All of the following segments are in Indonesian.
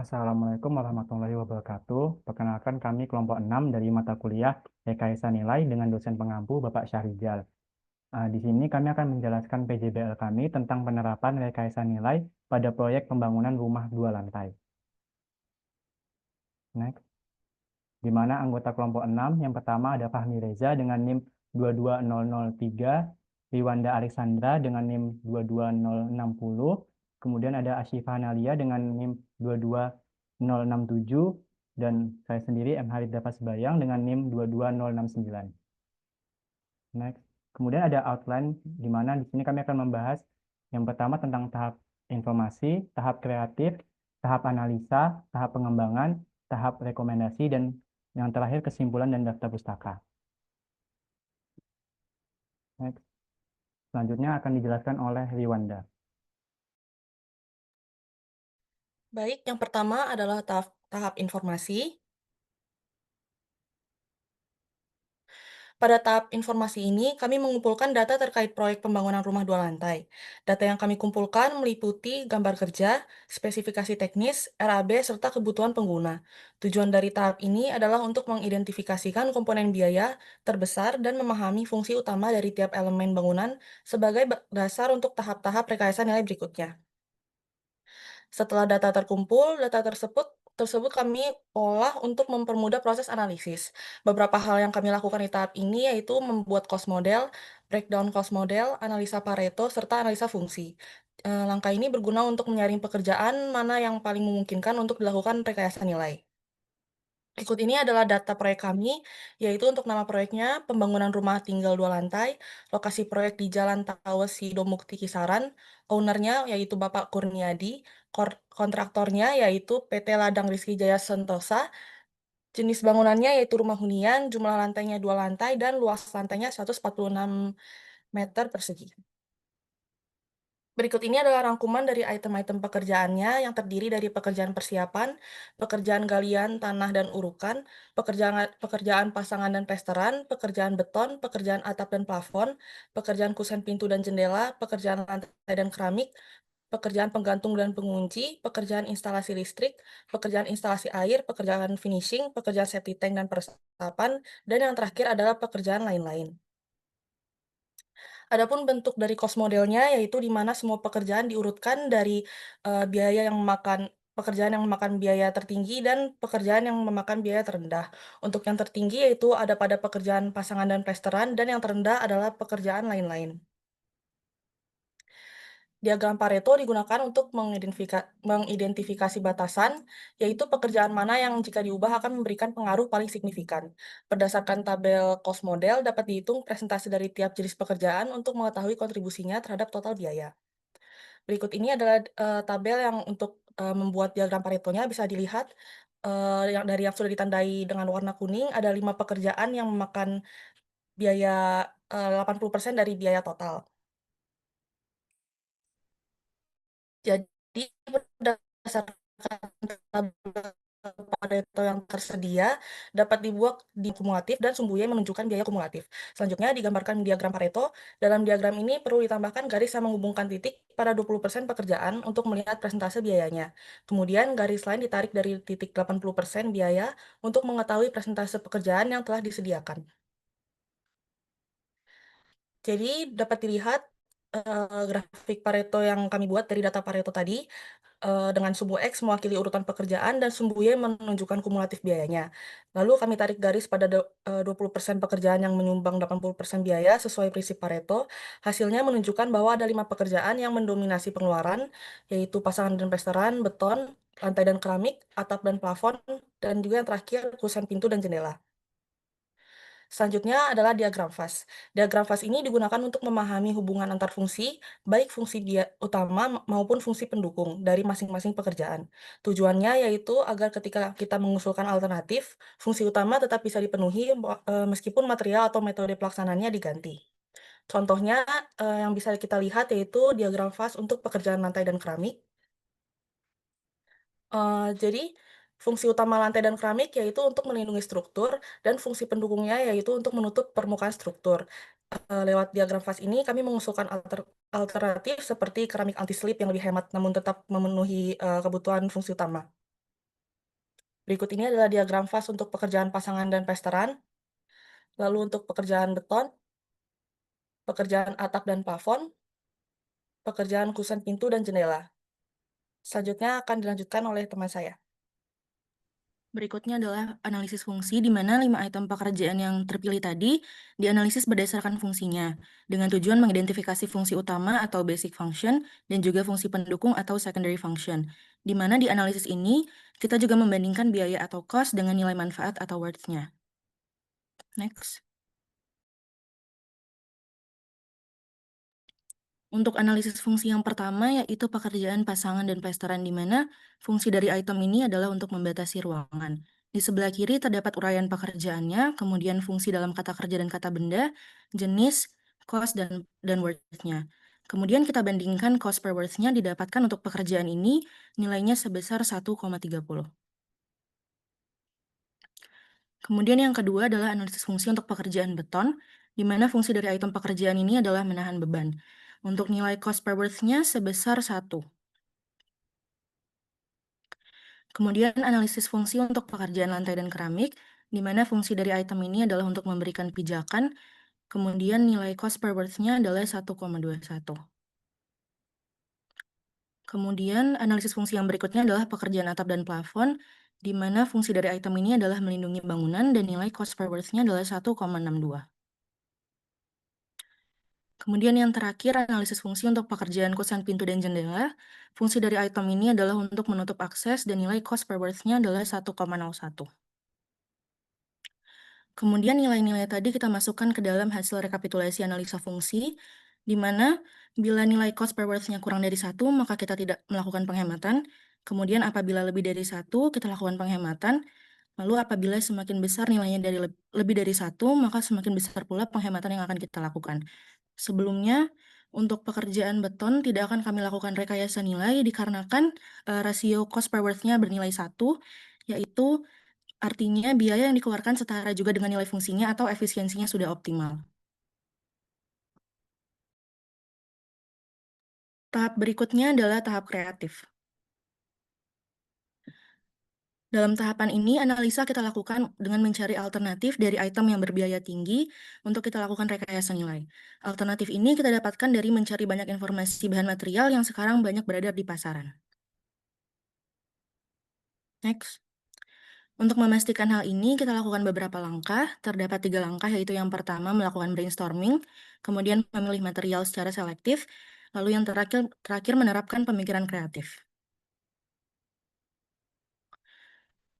Assalamualaikum warahmatullahi wabarakatuh. Perkenalkan kami kelompok 6 dari mata kuliah Rekayasa Nilai dengan dosen pengampu Bapak Syahrizal. Di sini kami akan menjelaskan PJBL kami tentang penerapan rekayasa nilai pada proyek pembangunan rumah 2 lantai. Next. Di mana anggota kelompok 6 yang pertama ada Fahmi Reza dengan NIM 22003, Riwanda Alexandra dengan NIM 22060, kemudian ada Asyifa Nalia dengan NIM 22067, dan saya sendiri M. Harith Dapat Sebayang dengan NIM 22069. Next. Kemudian ada outline di mana di sini kami akan membahas yang pertama tentang tahap informasi, tahap kreatif, tahap analisa, tahap pengembangan, tahap rekomendasi, dan yang terakhir kesimpulan dan daftar pustaka. Next. Selanjutnya akan dijelaskan oleh Riwanda. Baik, yang pertama adalah tahap informasi. Pada tahap informasi ini, kami mengumpulkan data terkait proyek pembangunan rumah 2 lantai. Data yang kami kumpulkan meliputi gambar kerja, spesifikasi teknis, RAB, serta kebutuhan pengguna. Tujuan dari tahap ini adalah untuk mengidentifikasikan komponen biaya terbesar dan memahami fungsi utama dari tiap elemen bangunan sebagai dasar untuk tahap-tahap rekayasa nilai berikutnya. Setelah data terkumpul, data tersebut kami olah untuk mempermudah proses analisis. Beberapa hal yang kami lakukan di tahap ini yaitu membuat cost model, breakdown cost model, analisa Pareto, serta analisa fungsi. Langkah ini berguna untuk menyaring pekerjaan mana yang paling memungkinkan untuk dilakukan rekayasa nilai. Berikut ini adalah data proyek kami, yaitu untuk nama proyeknya, pembangunan rumah tinggal 2 lantai, lokasi proyek di Jalan Tawes Sidomukti Kisaran, ownernya yaitu Bapak Kurniadi, kontraktornya yaitu PT Ladang Rizky Jaya Sentosa, jenis bangunannya yaitu rumah hunian, jumlah lantainya 2 lantai, dan luas lantainya 146 meter persegi. Berikut ini adalah rangkuman dari item-item pekerjaannya yang terdiri dari pekerjaan persiapan, pekerjaan galian tanah dan urukan, pekerjaan pasangan dan plesteran, pekerjaan beton, pekerjaan atap dan plafon, pekerjaan kusen pintu dan jendela, pekerjaan lantai dan keramik, pekerjaan penggantung dan pengunci, pekerjaan instalasi listrik, pekerjaan instalasi air, pekerjaan finishing, pekerjaan septic tank dan peresapan, dan yang terakhir adalah pekerjaan lain-lain. Adapun bentuk dari cost modelnya yaitu di mana semua pekerjaan diurutkan dari, biaya yang memakan pekerjaan yang memakan biaya tertinggi dan pekerjaan yang memakan biaya terendah. Untuk yang tertinggi yaitu ada pada pekerjaan pasangan dan plesteran dan yang terendah adalah pekerjaan lain-lain. Diagram Pareto digunakan untuk mengidentifikasi batasan, yaitu pekerjaan mana yang jika diubah akan memberikan pengaruh paling signifikan. Berdasarkan tabel cost model dapat dihitung presentasi dari tiap jenis pekerjaan untuk mengetahui kontribusinya terhadap total biaya. Berikut ini adalah, tabel yang untuk, membuat diagram Paretonya bisa dilihat, yang sudah ditandai dengan warna kuning ada 5 pekerjaan yang memakan biaya, 80% dari biaya total. Jadi berdasarkan tabel Pareto yang tersedia dapat dibuat di kumulatif dan sumbu Y menunjukkan biaya kumulatif. Selanjutnya digambarkan diagram Pareto. Dalam diagram ini perlu ditambahkan garis yang menghubungkan titik pada 20% pekerjaan untuk melihat persentase biayanya. Kemudian garis lain ditarik dari titik 80% biaya untuk mengetahui persentase pekerjaan yang telah disediakan. Jadi dapat dilihat, grafik Pareto yang kami buat dari data Pareto tadi, dengan sumbu X mewakili urutan pekerjaan dan sumbu Y menunjukkan kumulatif biayanya. Lalu kami tarik garis pada 20% pekerjaan yang menyumbang 80% biaya sesuai prinsip Pareto. Hasilnya menunjukkan bahwa ada 5 pekerjaan yang mendominasi pengeluaran, yaitu pasangan dan plesteran, beton, lantai dan keramik, atap dan plafon, dan juga yang terakhir kusen pintu dan jendela. Selanjutnya adalah diagram fas. Diagram fas ini digunakan untuk memahami hubungan antar fungsi, baik fungsi utama maupun fungsi pendukung dari masing-masing pekerjaan. Tujuannya yaitu agar ketika kita mengusulkan alternatif, fungsi utama tetap bisa dipenuhi meskipun material atau metode pelaksanaannya diganti. Contohnya yang bisa kita lihat yaitu diagram fas untuk pekerjaan lantai dan keramik. Jadi, fungsi utama lantai dan keramik yaitu untuk melindungi struktur dan fungsi pendukungnya yaitu untuk menutup permukaan struktur. Lewat diagram fas ini kami mengusulkan alternatif seperti keramik anti-slip yang lebih hemat namun tetap memenuhi, kebutuhan fungsi utama. Berikut ini adalah diagram fas untuk pekerjaan pasangan dan plesteran, lalu untuk pekerjaan beton, pekerjaan atap dan plafon, pekerjaan kusen pintu dan jendela. Selanjutnya akan dilanjutkan oleh teman saya. Berikutnya adalah analisis fungsi, di mana 5 item pekerjaan yang terpilih tadi dianalisis berdasarkan fungsinya, dengan tujuan mengidentifikasi fungsi utama atau basic function, dan juga fungsi pendukung atau secondary function. Di mana di analisis ini, kita juga membandingkan biaya atau cost dengan nilai manfaat atau worth-nya. Next. Untuk analisis fungsi yang pertama, yaitu pekerjaan pasangan dan plesteran, di mana fungsi dari item ini adalah untuk membatasi ruangan. Di sebelah kiri terdapat uraian pekerjaannya, kemudian fungsi dalam kata kerja dan kata benda, jenis, cost, dan worth-nya. Kemudian kita bandingkan cost per worth-nya didapatkan untuk pekerjaan ini, nilainya sebesar 1,30. Kemudian yang kedua adalah analisis fungsi untuk pekerjaan beton, di mana fungsi dari item pekerjaan ini adalah menahan beban. Untuk nilai cost per worth-nya sebesar 1. Kemudian analisis fungsi untuk pekerjaan lantai dan keramik, di mana fungsi dari item ini adalah untuk memberikan pijakan, kemudian nilai cost per worth-nya adalah 1,21. Kemudian analisis fungsi yang berikutnya adalah pekerjaan atap dan plafon, di mana fungsi dari item ini adalah melindungi bangunan dan nilai cost per worth-nya adalah 1,62. Kemudian yang terakhir, analisis fungsi untuk pekerjaan kusen pintu dan jendela. Fungsi dari item ini adalah untuk menutup akses dan nilai cost per worth-nya adalah 1,01. Kemudian nilai-nilai tadi kita masukkan ke dalam hasil rekapitulasi analisa fungsi, di mana bila nilai cost per worth-nya kurang dari 1, maka kita tidak melakukan penghematan. Kemudian apabila lebih dari 1, kita lakukan penghematan. Lalu apabila semakin besar nilainya lebih dari 1, maka semakin besar pula penghematan yang akan kita lakukan. Sebelumnya, untuk pekerjaan beton tidak akan kami lakukan rekayasa nilai dikarenakan rasio cost per worth-nya bernilai 1, yaitu artinya biaya yang dikeluarkan setara juga dengan nilai fungsinya atau efisiensinya sudah optimal. Tahap berikutnya adalah tahap kreatif. Dalam tahapan ini, analisa kita lakukan dengan mencari alternatif dari item yang berbiaya tinggi untuk kita lakukan rekayasa nilai. Alternatif ini kita dapatkan dari mencari banyak informasi bahan material yang sekarang banyak beredar di pasaran. Next. Untuk memastikan hal ini, kita lakukan beberapa langkah. Terdapat 3 langkah, yaitu yang pertama melakukan brainstorming, kemudian memilih material secara selektif, lalu yang terakhir menerapkan pemikiran kreatif.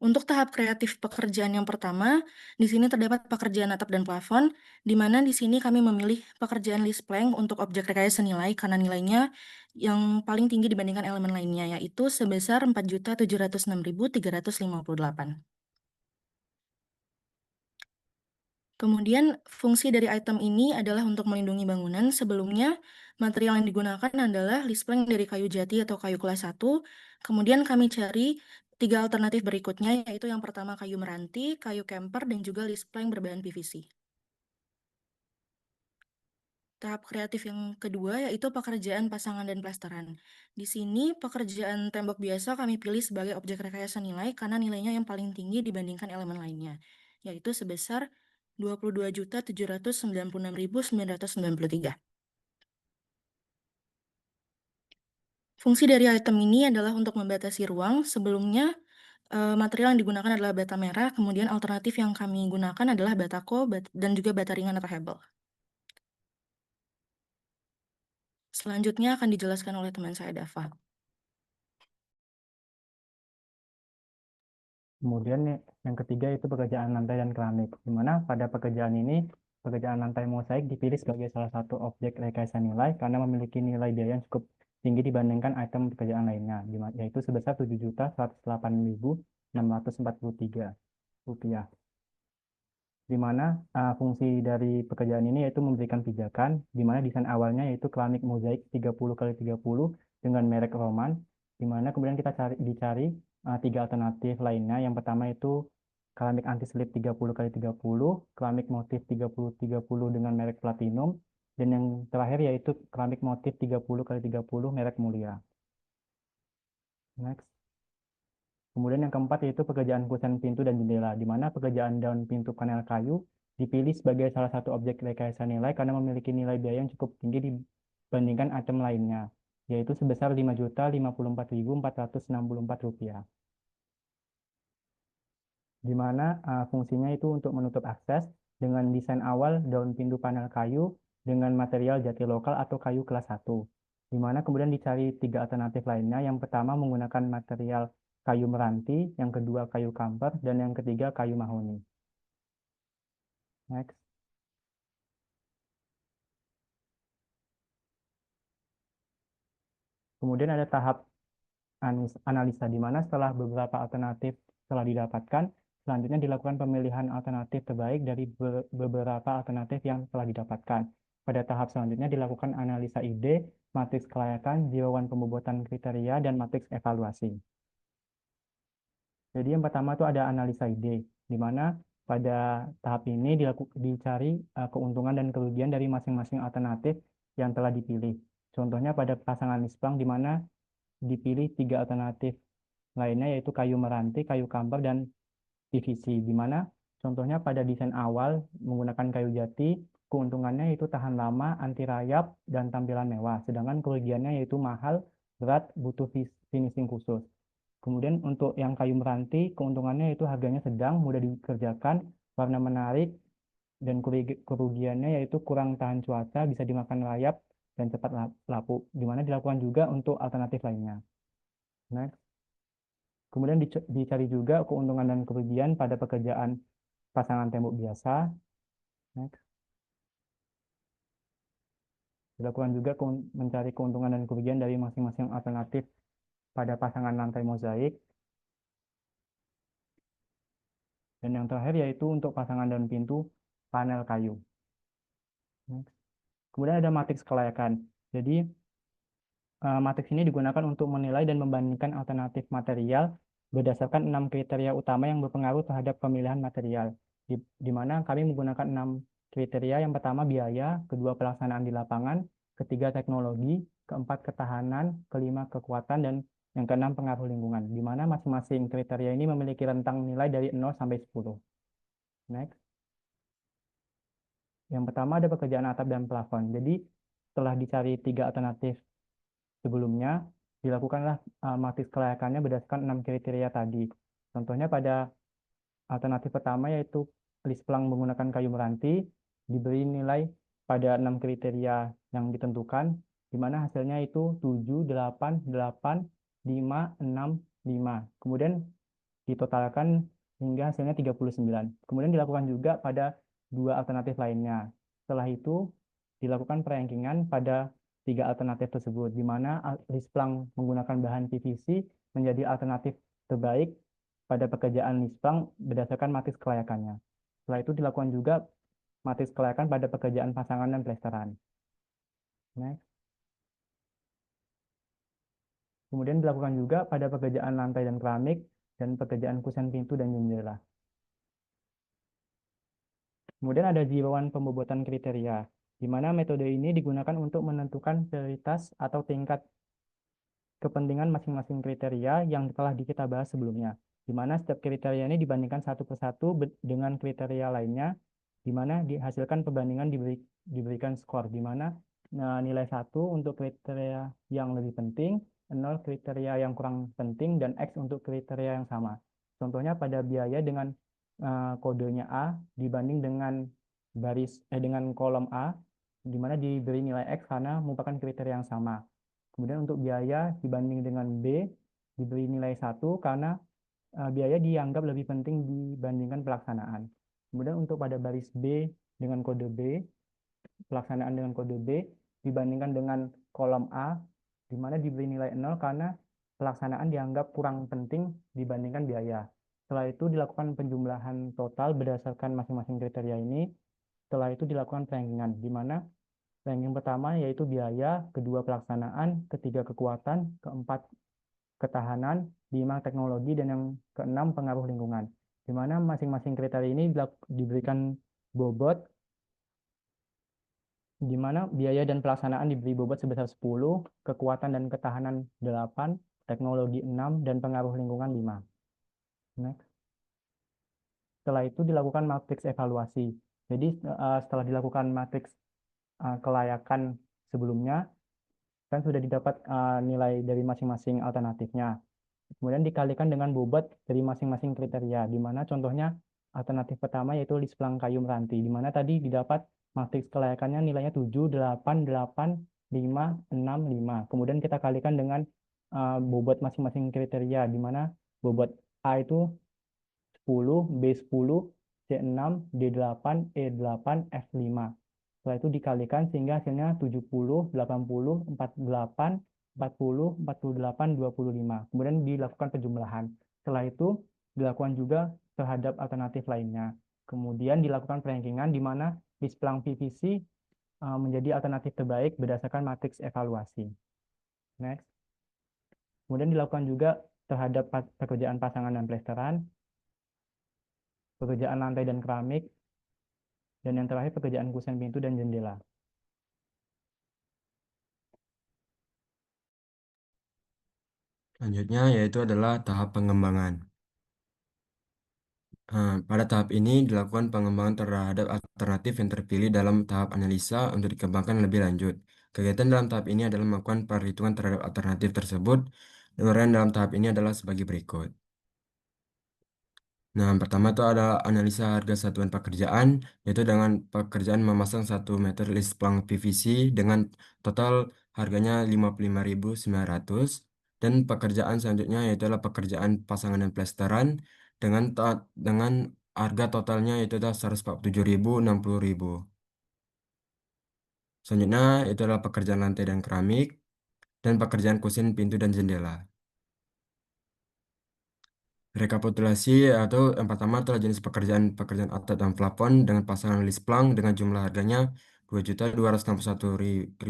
Untuk tahap kreatif pekerjaan yang pertama, di sini terdapat pekerjaan atap dan plafon, di mana di sini kami memilih pekerjaan list plank untuk objek rekayasa nilai karena nilainya yang paling tinggi dibandingkan elemen lainnya, yaitu sebesar 4.706.358. Kemudian fungsi dari item ini adalah untuk melindungi bangunan. Sebelumnya, material yang digunakan adalah list plank dari kayu jati atau kayu kelas 1. Kemudian kami cari 3 alternatif berikutnya, yaitu yang pertama kayu meranti, kayu camper, dan juga list plank berbahan PVC. Tahap kreatif yang kedua yaitu pekerjaan pasangan dan plesteran. Di sini pekerjaan tembok biasa kami pilih sebagai objek rekayasa nilai karena nilainya yang paling tinggi dibandingkan elemen lainnya, yaitu sebesar 22.796.993. Fungsi dari item ini adalah untuk membatasi ruang. Sebelumnya, material yang digunakan adalah bata merah, kemudian alternatif yang kami gunakan adalah batako dan juga bata ringan atau hebel. Selanjutnya akan dijelaskan oleh teman saya, Dava. Kemudian yang ketiga itu pekerjaan lantai dan keramik, di mana pada pekerjaan ini pekerjaan lantai mosaik dipilih sebagai salah satu objek rekayasa nilai karena memiliki nilai biaya yang cukup tinggi dibandingkan item pekerjaan lainnya, yaitu sebesar Rp7.108.643, di mana fungsi dari pekerjaan ini yaitu memberikan pijakan, di mana desain awalnya yaitu keramik mozaik 30x30 dengan merek Roman, di mana kemudian kita dicari 3 alternatif lainnya. Yang pertama itu keramik anti slip 30x30, keramik motif 30x30 dengan merek Platinum, dan yang terakhir yaitu keramik motif 30x30 merek Mulia. Next. Kemudian yang keempat yaitu pekerjaan kusen pintu dan jendela, di mana pekerjaan daun pintu panel kayu dipilih sebagai salah satu objek rekayasa nilai karena memiliki nilai biaya yang cukup tinggi dibandingkan item lainnya, yaitu sebesar Rp5.054.464, di mana fungsinya itu untuk menutup akses dengan desain awal daun pintu panel kayu dengan material jati lokal atau kayu kelas 1, di mana kemudian dicari 3 alternatif lainnya. Yang pertama menggunakan material kayu meranti, yang kedua kayu kamper, dan yang ketiga kayu mahoni. Next. Kemudian ada tahap analisa, di mana setelah beberapa alternatif telah didapatkan, selanjutnya dilakukan pemilihan alternatif terbaik dari beberapa alternatif yang telah didapatkan. Pada tahap selanjutnya dilakukan analisa ide, matriks kelayakan, jeroan pembobotan kriteria, dan matriks evaluasi. Jadi yang pertama itu ada analisa ide, di mana pada tahap ini dicari keuntungan dan kerugian dari masing-masing alternatif yang telah dipilih. Contohnya pada pasangan Lisplang, di mana dipilih 3 alternatif lainnya, yaitu kayu meranti, kayu kamper, dan PVC, di mana contohnya pada desain awal menggunakan kayu jati, keuntungannya yaitu tahan lama, anti rayap, dan tampilan mewah, sedangkan kerugiannya yaitu mahal, berat, butuh finishing khusus. Kemudian untuk yang kayu meranti, keuntungannya itu harganya sedang, mudah dikerjakan, warna menarik, dan kerugiannya yaitu kurang tahan cuaca, bisa dimakan rayap, dan cepat lapu, di mana dilakukan juga untuk alternatif lainnya. Next. Kemudian dicari juga keuntungan dan kerugian pada pekerjaan pasangan tembok biasa. Next. Dilakukan juga mencari keuntungan dan kerugian dari masing-masing alternatif pada pasangan lantai mozaik. Dan yang terakhir yaitu untuk pasangan dan pintu panel kayu. Next. Kemudian ada matriks kelayakan. Jadi matriks ini digunakan untuk menilai dan membandingkan alternatif material berdasarkan 6 kriteria utama yang berpengaruh terhadap pemilihan material, di mana kami menggunakan 6 kriteria. Yang pertama biaya, kedua pelaksanaan di lapangan, ketiga teknologi, keempat ketahanan, kelima kekuatan, dan yang keenam pengaruh lingkungan, di mana masing-masing kriteria ini memiliki rentang nilai dari 0 sampai 10. Next. Yang pertama ada pekerjaan atap dan plafon. Jadi setelah dicari 3 alternatif sebelumnya, dilakukanlah matriks kelayakannya berdasarkan 6 kriteria tadi. Contohnya pada alternatif pertama yaitu lisplang menggunakan kayu meranti, diberi nilai pada 6 kriteria yang ditentukan, di mana hasilnya itu 7, 8, 8, 5, 6, 5. Kemudian ditotalkan hingga hasilnya 39. Kemudian dilakukan juga pada 2 alternatif lainnya. Setelah itu dilakukan perankingan pada 3 alternatif tersebut, di mana lisplang menggunakan bahan PVC menjadi alternatif terbaik pada pekerjaan lisplang berdasarkan matriks kelayakannya. Setelah itu dilakukan juga matriks kelayakan pada pekerjaan pasangan dan plesteran. Next. Kemudian dilakukan juga pada pekerjaan lantai dan keramik dan pekerjaan kusen pintu dan jendela. Kemudian ada jeroan pembobotan kriteria, di mana metode ini digunakan untuk menentukan prioritas atau tingkat kepentingan masing-masing kriteria yang telah kita bahas sebelumnya, di mana setiap kriteria ini dibandingkan satu persatu dengan kriteria lainnya, di mana dihasilkan perbandingan diberikan skor, di mana nilai 1 untuk kriteria yang lebih penting, 0 kriteria yang kurang penting, dan X untuk kriteria yang sama. Contohnya pada biaya dengan kodenya A dibanding dengan dengan kolom A, di mana diberi nilai X karena merupakan kriteria yang sama. Kemudian untuk biaya dibanding dengan B diberi nilai 1 karena biaya dianggap lebih penting dibandingkan pelaksanaan. Kemudian untuk pada baris B dengan kode B, pelaksanaan dengan kode B dibandingkan dengan kolom A, di mana diberi nilai 0 karena pelaksanaan dianggap kurang penting dibandingkan biaya. Setelah itu dilakukan penjumlahan total berdasarkan masing-masing kriteria ini. Setelah itu dilakukan rankingan, di mana ranking pertama yaitu biaya, kedua pelaksanaan, ketiga kekuatan, keempat ketahanan, 5 teknologi, dan yang keenam pengaruh lingkungan. Di mana masing-masing kriteria ini diberikan bobot, di mana biaya dan pelaksanaan diberi bobot sebesar 10, kekuatan dan ketahanan 8, teknologi 6, dan pengaruh lingkungan 5. Next. Setelah itu dilakukan matriks evaluasi. Jadi setelah dilakukan matriks kelayakan sebelumnya, kan sudah didapat nilai dari masing-masing alternatifnya. Kemudian dikalikan dengan bobot dari masing-masing kriteria, di mana contohnya alternatif pertama yaitu Lisplang kayu meranti, di mana tadi didapat matriks kelayakannya nilainya 7, 8, 8, 5, 6, 5. Kemudian kita kalikan dengan bobot masing-masing kriteria, di mana bobot A itu 10, B10, C6, D8, E8, F5. Setelah itu dikalikan sehingga hasilnya 70, 80, 48, 40, 48, 25. Kemudian dilakukan penjumlahan. Setelah itu dilakukan juga terhadap alternatif lainnya. Kemudian dilakukan perankingan di mana displang PVC menjadi alternatif terbaik berdasarkan matriks evaluasi. Next. Kemudian dilakukan juga terhadap pekerjaan pasangan dan plesteran, pekerjaan lantai dan keramik, dan yang terakhir pekerjaan kusen pintu dan jendela. Selanjutnya yaitu adalah tahap pengembangan. Pada tahap ini dilakukan pengembangan terhadap alternatif yang terpilih dalam tahap analisa untuk dikembangkan lebih lanjut. Kegiatan dalam tahap ini adalah melakukan perhitungan terhadap alternatif tersebut. Uraian dalam tahap ini adalah sebagai berikut. Nah, yang pertama itu ada analisa harga satuan pekerjaan, yaitu dengan pekerjaan memasang 1 meter list plank PVC dengan total harganya 55.900. Dan pekerjaan selanjutnya yaitu adalah pekerjaan pasangan dan plesteran dengan harga totalnya itu adalah 147.000, 60.000. Selanjutnya itu adalah pekerjaan lantai dan keramik dan pekerjaan kusin pintu dan jendela. Rekapitulasi atau yang pertama adalah jenis pekerjaan atap dan plafon dengan pasangan list plank dengan jumlah harganya Rp2.261.155.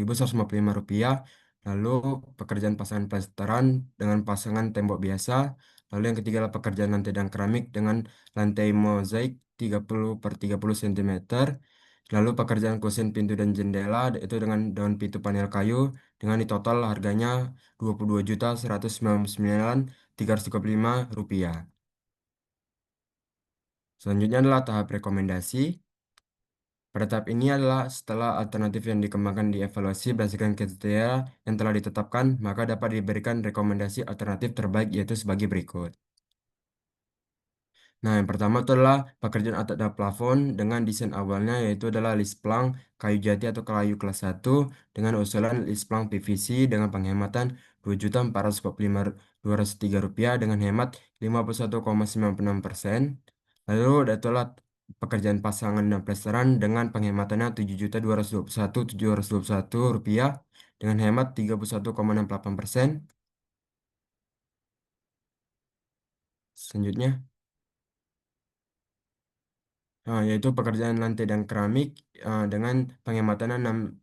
Lalu pekerjaan pasangan plesteran dengan pasangan tembok biasa. Lalu yang ketiga adalah pekerjaan lantai dan keramik dengan lantai mozaik 30 per 30 cm. Lalu pekerjaan kusen pintu dan jendela itu dengan daun pintu panel kayu dengan di total harganya Rp22.199.335. Selanjutnya adalah tahap rekomendasi. Pada tahap ini adalah setelah alternatif yang dikembangkan dievaluasi berdasarkan kriteria yang telah ditetapkan, maka dapat diberikan rekomendasi alternatif terbaik yaitu sebagai berikut. Nah, yang pertama itu adalah pekerjaan atap dan plafon dengan desain awalnya yaitu adalah list plank kayu jati atau kayu kelas 1 dengan usulan list plank PVC dengan penghematan Rp2.445.203 dengan hemat 51,96%. Lalu itulah pekerjaan pasangan dan plesteran dengan penghematannya Rp7.221.721 dengan hemat 31,68%. Selanjutnya. Yaitu pekerjaan lantai dan keramik dengan penghematan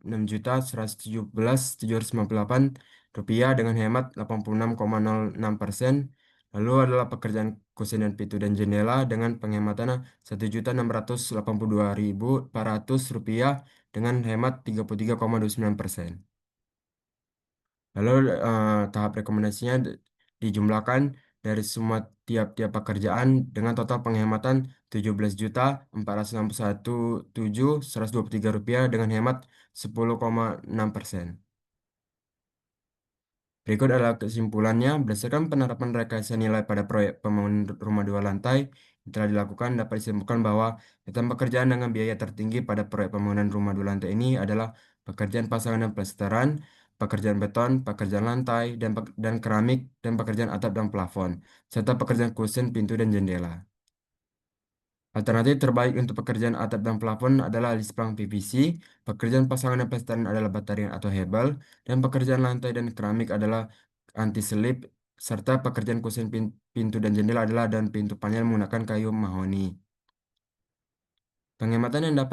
Rp6.117.798 dengan hemat 86,06%. Lalu adalah pekerjaan kusen dan pintu dan jendela dengan penghematan Rp1.682.400 dengan hemat 33,29%. Lalu tahap rekomendasinya dijumlahkan dari semua tiap-tiap pekerjaan dengan total penghematan Rp17.461.723 dengan hemat 10,6%. Berikut adalah kesimpulannya, berdasarkan penerapan rekayasa nilai pada proyek pembangunan rumah 2 lantai yang telah dilakukan, dapat disimpulkan bahwa kegiatan pekerjaan dengan biaya tertinggi pada proyek pembangunan rumah 2 lantai ini adalah pekerjaan pasangan dan plesteran, pekerjaan beton, pekerjaan lantai, dan keramik, dan pekerjaan atap dan plafon, serta pekerjaan kusen, pintu, dan jendela. Alternatif terbaik untuk pekerjaan atap dan plafon adalah lisplang PVC, pekerjaan pasangan dan plesteran adalah batarian atau hebel, dan pekerjaan lantai dan keramik adalah anti-slip, serta pekerjaan kusen pintu dan jendela adalah dan pintu panel menggunakan kayu mahoni. Penghematan yang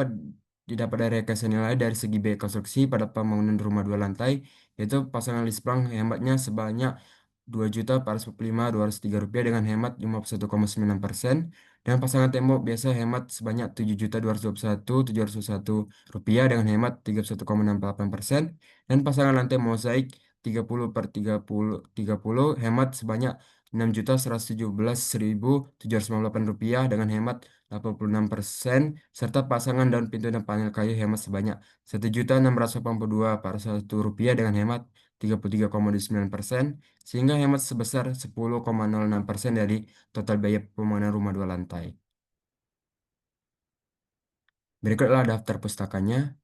didapat dari rekayasa nilai dari segi biaya konstruksi pada pembangunan rumah 2 lantai, yaitu pasangan lisplang hematnya sebanyak Rp2.445.203 dengan hemat 51,9%, dan pasangan tembok biasa hemat sebanyak Rp7.221.701 dengan hemat 31,68%, dan pasangan lantai mozaik 30 per 30 hemat sebanyak Rp6.117.798 dengan hemat 86%, serta pasangan daun pintu dan panel kayu hemat sebanyak Rp1.682.101 dengan hemat 33,9%, sehingga hemat sebesar 10,06% dari total biaya pembangunan rumah dua lantai. Berikutlah daftar pustakanya.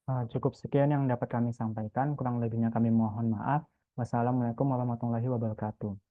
Cukup sekian yang dapat kami sampaikan. Kurang lebihnya kami mohon maaf. Wassalamualaikum warahmatullahi wabarakatuh.